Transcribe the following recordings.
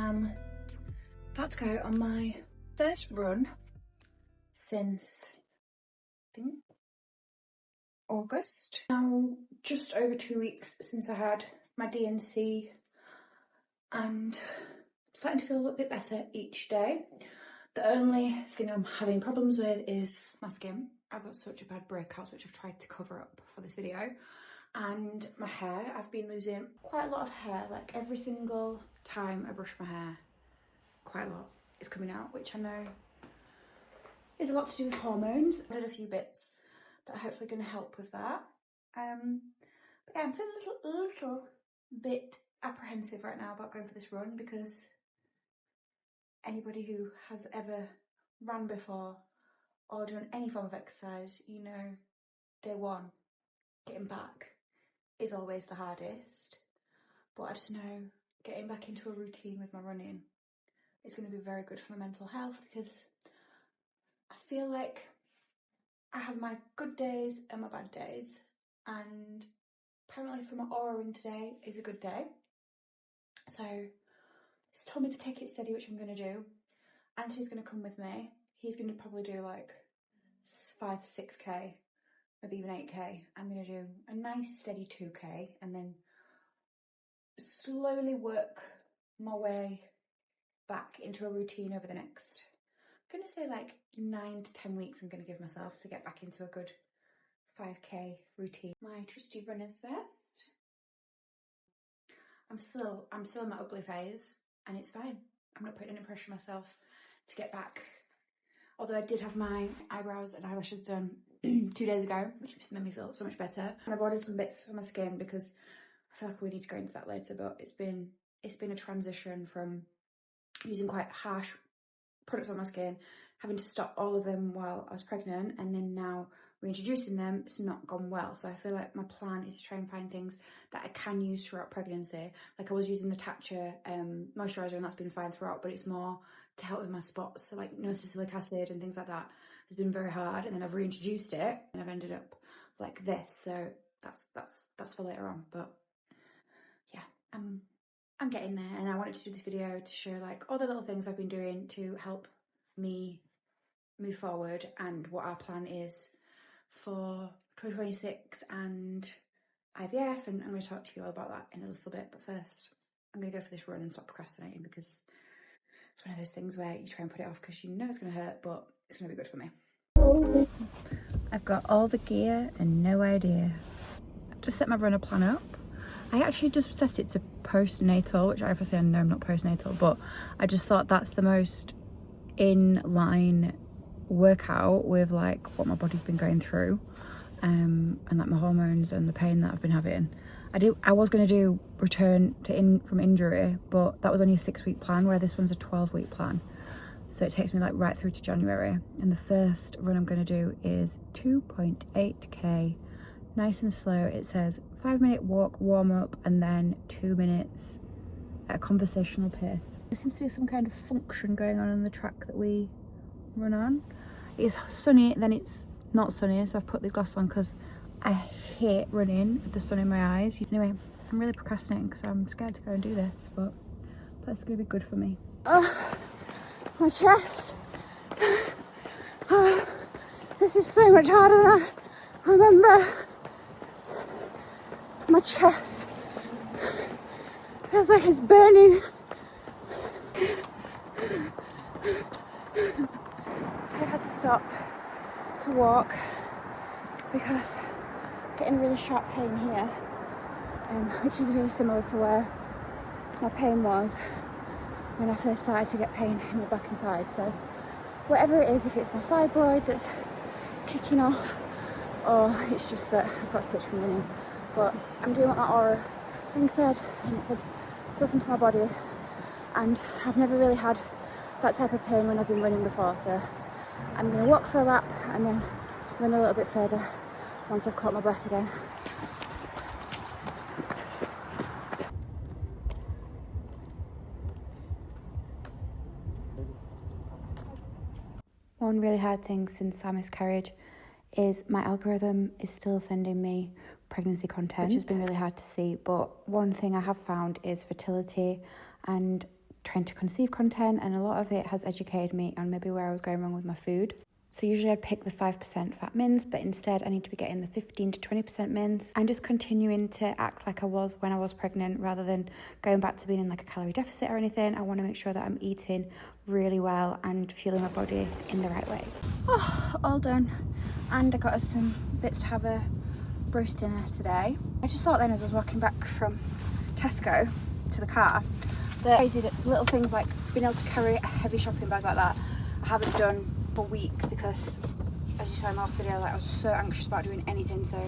am about to go on my first run since, I think, August. Now, just over 2 weeks since I had my DNC, and I'm starting to feel a little bit better each day. The only thing I'm having problems with is my skin. I've got such a bad breakout, which I've tried to cover up for this video. And my hair, I've been losing quite a lot of hair. Like every single time I brush my hair, quite a lot is coming out, which I know is a lot to do with hormones. I did a few bits that are hopefully going to help with that. But yeah, I'm feeling a little bit apprehensive right now about going for this run, because anybody who has ever ran before or done any form of exercise, you know, day one, getting back is always the hardest. But I just know getting back into a routine with my running is going to be very good for my mental health, because I feel like I have my good days and my bad days, and apparently for my aura run today is a good day. So it's told me to take it steady, which I'm going to do. Anthony's going to come with me. He's going to probably do like 5-6k, maybe even 8k. I'm going to do a nice steady 2k and then slowly work my way back into a routine over the next, I'm going to say like 9 to 10 weeks. I'm going to give myself to get back into a good 5k routine. My trusty runner's vest. I'm still in my ugly phase, and it's fine. I'm not putting any pressure on myself to get back. Although I did have my eyebrows and eyelashes done 2 days ago, which just made me feel so much better. And I've ordered some bits for my skin because I feel like we need to go into that later, but it's been a transition from using quite harsh products on my skin, having to stop all of them while I was pregnant, and then now reintroducing them. It's not gone well. So I feel like my plan is to try and find things that I can use throughout pregnancy. Like I was using the Tatcha moisturiser, and that's been fine throughout, but it's more to help with my spots. So like no salicylic acid and things like that has been very hard, and then I've reintroduced it and I've ended up like this. So that's for later on. But yeah, I'm getting there, and I wanted to do this video to show like all the little things I've been doing to help me move forward, and what our plan is for 2026 and IVF, and I'm going to talk to you all about that in a little bit. But first, I'm going to go for this run and stop procrastinating, because it's one of those things where you try and put it off because you know it's going to hurt, but it's going to be good for me. I've got all the gear and no idea. I've just set my runner plan up. I actually just set it to postnatal, which obviously I know I'm not postnatal, but I just thought that's the most in line workout with like what my body's been going through, and like my hormones and the pain that I've been having. I was going to do return to from injury, but that was only a 6-week plan, where this one's a 12-week plan. So it takes me like right through to January. And the first run I'm going to do is 2.8k, nice and slow. It says 5-minute walk, warm up, and then 2 minutes at a conversational pace. There seems to be some kind of function going on the track that we run on. It's sunny, then it's not sunny, so I've put the glasses on because I hate running with the sun in my eyes. Anyway, I'm really procrastinating because I'm scared to go and do this, but that's going to be good for me. Oh, my chest. Oh, this is so much harder than I remember. My chest feels like it's burning. So I had to stop to walk because I'm getting really sharp pain here, which is really similar to where my pain was when I first started to get pain in my back and side. So whatever it is, if it's my fibroid that's kicking off, or it's just that I've got stitch from running, but I'm doing what my aura thing said, and it said to listen to my body, and I've never really had that type of pain when I've been running before. So I'm going to walk for a lap and then run a little bit further once I've caught my breath again. One really hard thing since our miscarriage is my algorithm is still sending me pregnancy content, which has been really hard to see. But one thing I have found is fertility and trying to conceive content, and a lot of it has educated me on maybe where I was going wrong with my food. So usually I'd pick the 5% fat mince, but instead I need to be getting the 15 to 20% mince. I'm just continuing to act like I was when I was pregnant rather than going back to being in like a calorie deficit or anything. I want to make sure that I'm eating really well and fueling my body in the right ways. Oh, all done. And I got us some bits to have a roast dinner today. I just thought then as I was walking back from Tesco to the car, the crazy little things like being able to carry a heavy shopping bag like that, I haven't done for weeks because, as you saw in the last video, like I was so anxious about doing anything, so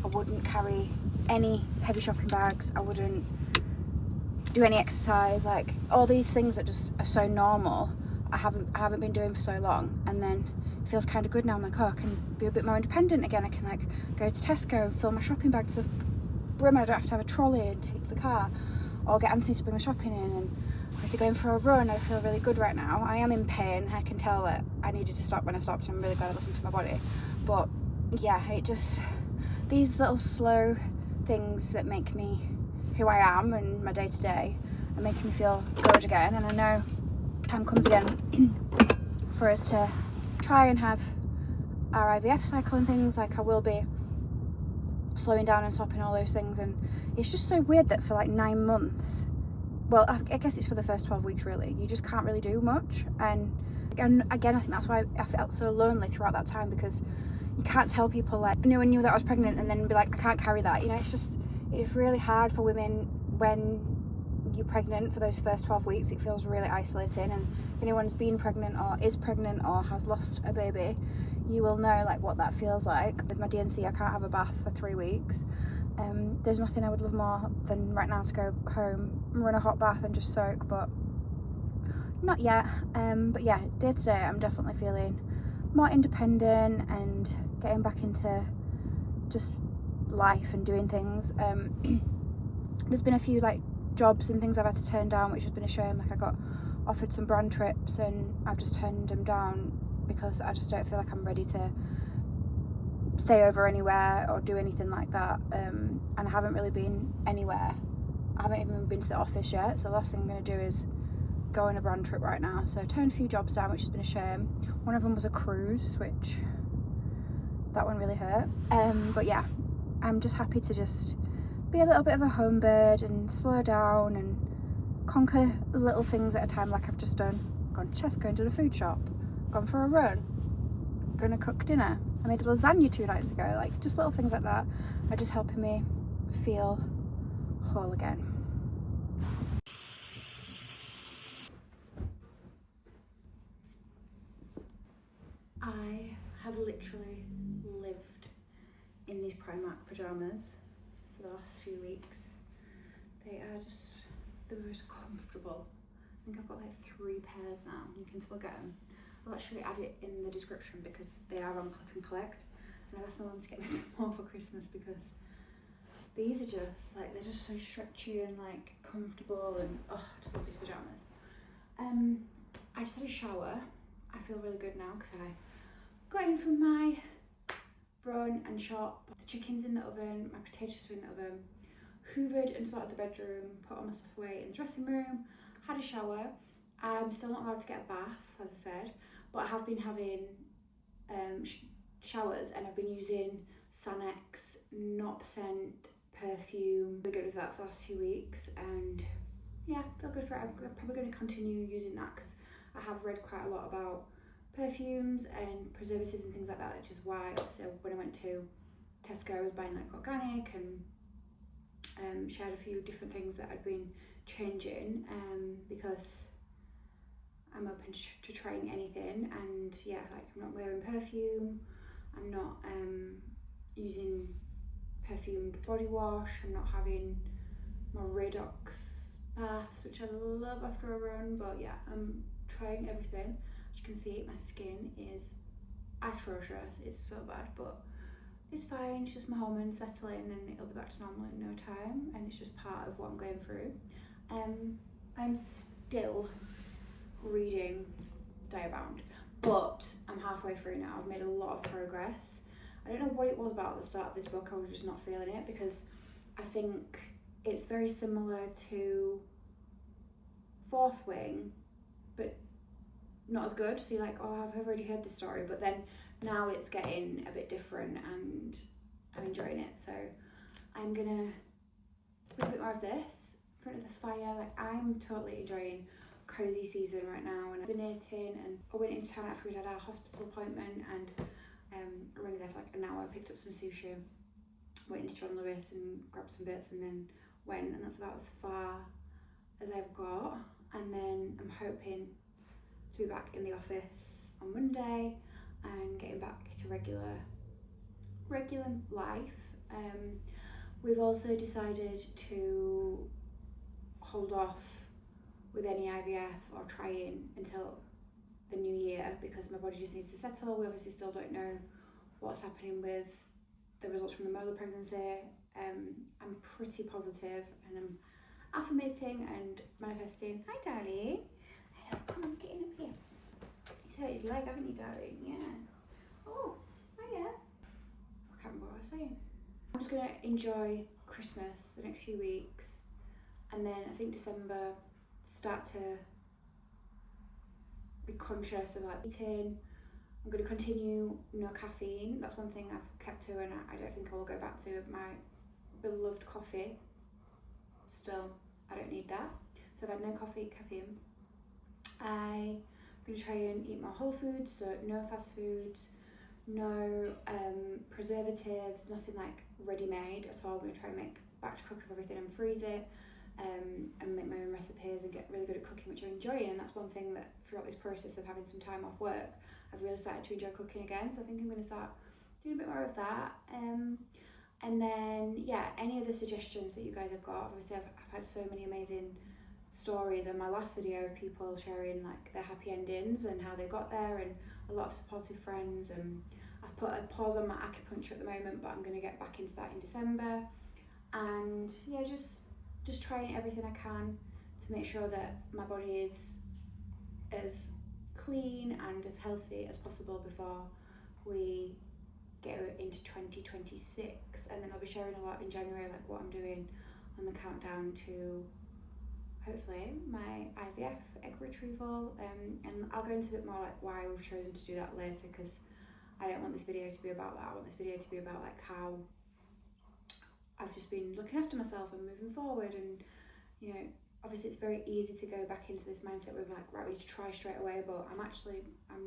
I wouldn't carry any heavy shopping bags, I wouldn't do any exercise, like all these things that just are so normal I haven't been doing for so long, and then it feels kind of good now. I'm like, oh, I can be a bit more independent again. I can like go to Tesco and fill my shopping bag to the brim. I don't have to have a trolley and take the car or get Anthony to bring the shopping in. And obviously going for a run, I feel really good right now. I am in pain. I can tell that I needed to stop when I stopped, and I'm really glad I listened to my body. But yeah, it just, these little slow things that make me who I am and my day to day are making me feel good again. And I know time comes again for us to try and have our IVF cycle and things, like I will be slowing down and stopping all those things. And it's just so weird that for like 9 months, well, I guess it's for the first 12 weeks really, you just can't really do much. And again, I think that's why I felt so lonely throughout that time, because you can't tell people like, I knew that I was pregnant and then be like, I can't carry that, you know. It's really hard for women when you're pregnant for those first 12 weeks. It feels really isolating, and if anyone's been pregnant or is pregnant or has lost a baby, you will know like what that feels like. With my DNC, I can't have a bath for 3 weeks. There's nothing I would love more than right now to go home, run a hot bath and just soak, but not yet. But yeah, day to day I'm definitely feeling more independent and getting back into just life and doing things. There's been a few like jobs and things I've had to turn down, which has been a shame. Like I got offered some brand trips and I've just turned them down because I just don't feel like I'm ready to stay over anywhere or do anything like that. And I haven't really been anywhere. I haven't even been to the office yet, so the last thing I'm going to do is go on a brand trip right now. So I turned a few jobs down, which has been a shame. One of them was a cruise, which that one really hurt. But yeah, I'm just happy to just be a little bit of a home bird and slow down and conquer little things at a time, like I've just done. Gone to Tesco and done a food shop, gone for a run, gonna cook dinner. I made a lasagna 2 nights ago. Like just little things like that are just helping me feel whole again. I have literally lived in these Primark pyjamas for the last few weeks. They are just the most comfortable. I think I've got like 3 pairs now. You can still get them. I'll actually add it in the description because they are on click and collect, and I've asked my mum to get me some more for Christmas because these are just like, they're just so stretchy and like comfortable, and oh, I just love these pyjamas. I just had a shower. I feel really good now because I got in from my run and shop. The chicken's in the oven, my potatoes are in the oven, hoovered and sorted the bedroom, put all my stuff away in the dressing room, had a shower. I'm still not allowed to get a bath, as I said, but I have been having showers, and I've been using Sanex 0% perfume. We're good with that for the last few weeks, and yeah, feel good for it. I'm probably going to continue using that because I have read quite a lot about perfumes and preservatives and things like that, which is why obviously when I went to Tesco I was buying like organic and shared a few different things that I'd been changing, because I'm open to trying anything. And yeah, like I'm not wearing perfume, I'm not using perfumed body wash, I'm not having my Redox baths, which I love after a run. But yeah, I'm trying everything. As you can see, my skin is atrocious, it's so bad, but it's fine. It's just my hormones settling and it'll be back to normal in no time, and it's just part of what I'm going through. I'm still reading Diabound, but I'm halfway through now. I've made a lot of progress. I don't know what it was about at the start of this book, I was just not feeling it, because I think it's very similar to fourth wing, but not as good. So you're like, oh, I've already heard this story, but then now it's getting a bit different and I'm enjoying it. So I'm gonna do a bit more of this in front of the fire. Like, I'm totally enjoying cozy season right now, and I've been knitting, and I went into town after we had our hospital appointment, and I went there for like an hour, picked up some sushi, went into John Lewis and grabbed some bits, and then went, and that's about as far as I've got. And then I'm hoping to be back in the office on Monday and getting back to regular life. We've also decided to hold off with any IVF or trying until the new year, because my body just needs to settle. We obviously still don't know what's happening with the results from the molar pregnancy. I'm pretty positive, and I'm affirmating and manifesting. Hi, darling. Hello, come on, get in up here. He's hurt his leg, haven't you, darling? Yeah. Oh, hiya. I can't remember what I was saying. I'm just gonna enjoy Christmas the next few weeks, and then I think December start to be conscious of like eating. I'm going to continue no caffeine. That's one thing I've kept to, and I don't think I will go back to my beloved coffee. Still, I don't need that. So I've had no caffeine. I'm going to try and eat more whole foods, so no fast foods, no preservatives, nothing like ready-made at all. I'm going to try and make batch cook of everything and freeze it. And make my own recipes and get really good at cooking, which I'm enjoying. And that's one thing that throughout this process of having some time off work, I've really started to enjoy cooking again. So I think I'm going to start doing a bit more of that. And then, yeah, any other suggestions that you guys have got. Obviously, I've had so many amazing stories on my last video of people sharing like their happy endings and how they got there, and a lot of supportive friends. And I've put a pause on my acupuncture at the moment, but I'm going to get back into that in December. And yeah, just trying everything I can to make sure that my body is as clean and as healthy as possible before we get into 2026. And then I'll be sharing a lot in January, like what I'm doing on the countdown to hopefully my IVF egg retrieval. And I'll go into a bit more like why we've chosen to do that later, because I don't want this video to be about that. I want this video to be about like how I've just been looking after myself and moving forward. And you know, obviously it's very easy to go back into this mindset where we're like, right, we need to try straight away, but I'm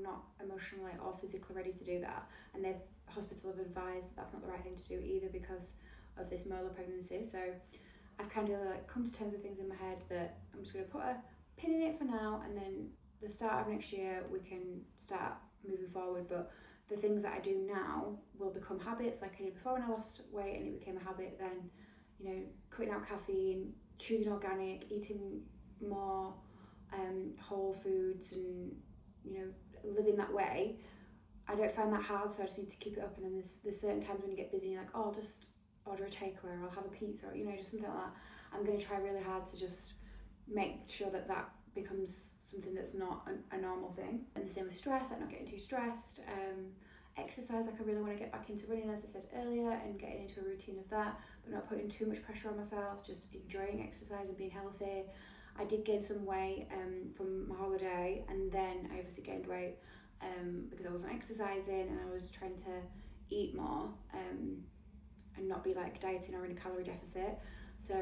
not emotionally or physically ready to do that. And the hospital have advised that that's not the right thing to do either, because of this molar pregnancy. So I've kind of like come to terms with things in my head that I'm just going to put a pin in it for now, and then the start of next year we can start moving forward. But the things that I do now will become habits, like I did before when I lost weight and it became a habit. Then, you know, cutting out caffeine, choosing organic, eating more whole foods, and you know, living that way. I don't find that hard, so I just need to keep it up. And then there's certain times when you get busy and you're like, oh, I'll just order a takeaway, or I'll have a pizza, or you know, just something like that. I'm going to try really hard to just make sure that that becomes something that's not a normal thing. And the same with stress, like not getting too stressed. Exercise, like I really want to get back into running, as I said earlier, and getting into a routine of that, but not putting too much pressure on myself, just enjoying exercise and being healthy. I did gain some weight from my holiday, and then I obviously gained weight because I wasn't exercising and I was trying to eat more and not be like dieting or in a calorie deficit. So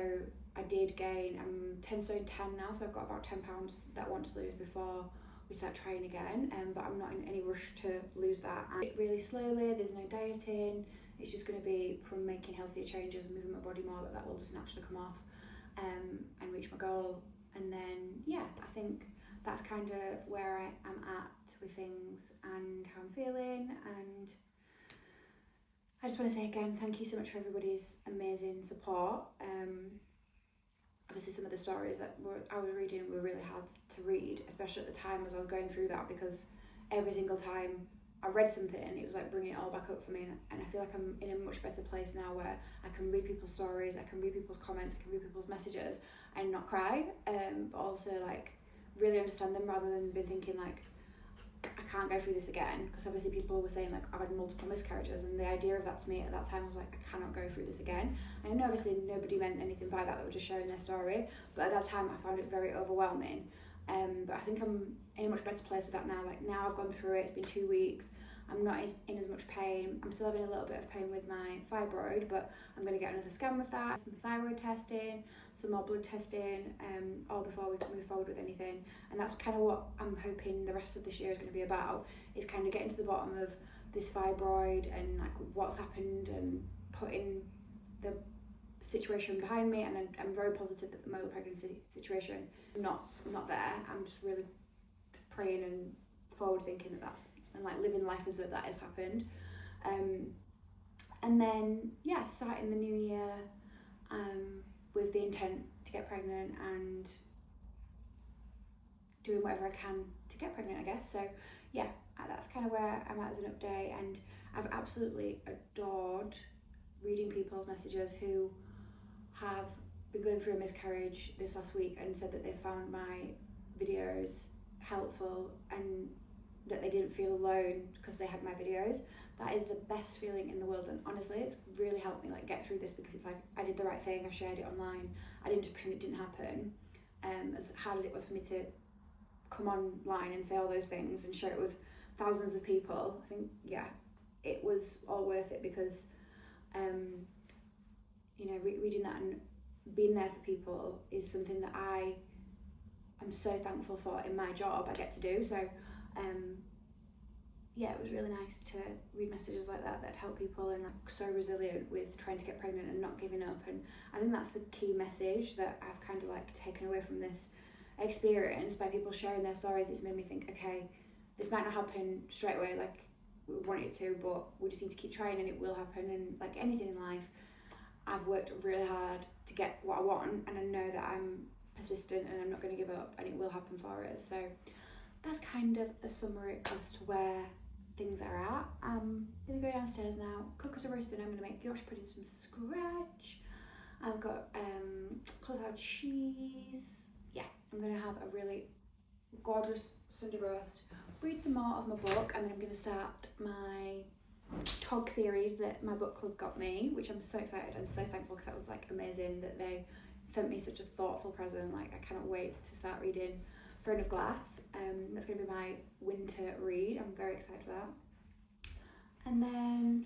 I did gain, I'm 10 stone 10 now, so I've got about 10 pounds that I want to lose before we start trying again, but I'm not in any rush to lose that. And really slowly, there's no dieting, it's just going to be from making healthier changes and moving my body more that will just naturally come off and reach my goal. And then yeah, I think that's kind of where I am at with things and how I'm feeling. And I just want to say again, thank you so much for everybody's amazing support. Obviously some of the stories that I was reading were really hard to read, especially at the time as I was going through that, because every single time I read something, it was like bringing it all back up for me. And I feel like I'm in a much better place now, where I can read people's stories, I can read people's comments, I can read people's messages and not cry, but also like really understand them, rather than being thinking like, I can't go through this again, because obviously people were saying like I've had multiple miscarriages, and the idea of that to me at that time was like, I cannot go through this again. And I know obviously nobody meant anything by that, they were just sharing their story, but at that time I found it very overwhelming. But I think I'm in a much better place with that now. Like now I've gone through it, it's been 2 weeks, I'm not in as much pain. I'm still having a little bit of pain with my fibroid, but I'm going to get another scan with that, some thyroid testing, some more blood testing, all before we can move forward with anything. And that's kind of what I'm hoping the rest of this year is going to be about, is kind of getting to the bottom of this fibroid and like what's happened, and putting the situation behind me. And I'm very positive that the mobile pregnancy situation not there. I'm just really praying and forward thinking that that's, and like living life as though that has happened. And then yeah, starting the new year with the intent to get pregnant and doing whatever I can to get pregnant, I guess. So yeah, that's kind of where I'm at as an update. And I've absolutely adored reading people's messages who have been going through a miscarriage this last week and said that they found my videos helpful and that they didn't feel alone because they had my videos. That is the best feeling in the world, and honestly it's really helped me like get through this, because it's like I did the right thing, I shared it online, I didn't just pretend it didn't happen. As hard as it was for me to come online and say all those things and share it with thousands of people, I think yeah, it was all worth it, because you know, reading that and being there for people is something that I am so thankful for in my job I get to do. So yeah, it was really nice to read messages like that help people, and like so resilient with trying to get pregnant and not giving up. And I think that's the key message that I've kind of like taken away from this experience, by people sharing their stories. It's made me think, okay, this might not happen straight away like we want it to, but we just need to keep trying and it will happen. And like anything in life, I've worked really hard to get what I want, and I know that I'm persistent and I'm not going to give up, and it will happen for us. So that's kind of a summary as to where things are at. I'm gonna go downstairs now, cook us a roast dinner. I'm gonna make Yosh pudding from scratch. I've got cauliflower cheese. Yeah, I'm gonna have a really gorgeous Sunday roast, read some more of my book, and then I'm gonna start my TOG series that my book club got me, which I'm so excited and so thankful, because that was like amazing that they sent me such a thoughtful present. Like I cannot wait to start reading Throne of Glass. That's going to be my winter read. I'm very excited for that. And then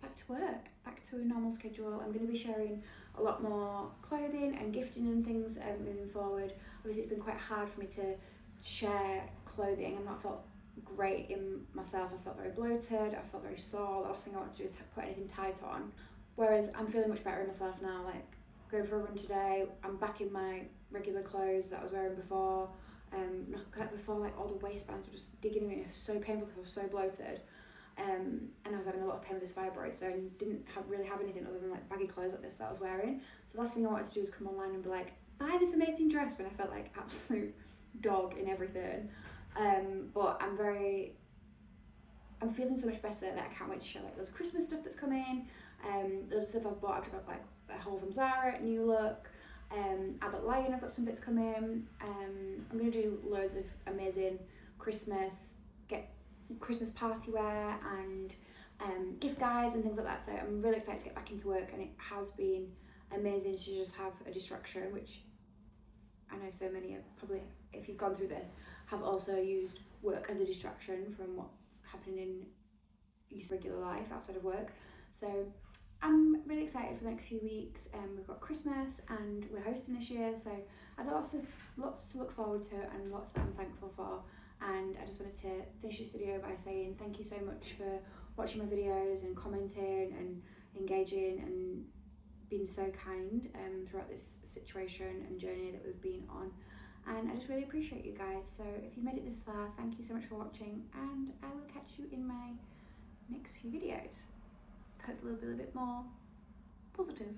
back to work, back to a normal schedule. I'm going to be sharing a lot more clothing and gifting and things moving forward. Obviously it's been quite hard for me to share clothing. I've not felt great in myself. I felt very bloated, I felt very sore. The last thing I want to do is put anything tight on. Whereas I'm feeling much better in myself now. Like going for a run today, I'm back in my regular clothes that I was wearing before. Before, like all the waistbands were just digging in me. It was so painful because I was so bloated, and I was having a lot of pain with this fibroid, so I didn't really have anything other than like baggy clothes like this that I was wearing. So the last thing I wanted to do was come online and be like, buy this amazing dress, when I felt like absolute dog in everything. But I'm feeling so much better that I can't wait to share like loads of Christmas stuff that's coming. Loads of stuff I've bought. I've got like a haul from Zara, new look. Albert Lion, I've got some bits coming. I'm going to do loads of amazing Christmas party wear and gift guides and things like that. So I'm really excited to get back into work, and it has been amazing to just have a distraction, which I know so many of, probably if you've gone through this, have also used work as a distraction from what's happening in your regular life outside of work. So I'm really excited for the next few weeks. We've got Christmas and we're hosting this year, so I've got lots to look forward to and lots that I'm thankful for. And I just wanted to finish this video by saying thank you so much for watching my videos and commenting and engaging and being so kind throughout this situation and journey that we've been on. And I just really appreciate you guys. So if you made it this far, thank you so much for watching, and I will catch you in my next few videos. Hopefully it'll be a bit more positive.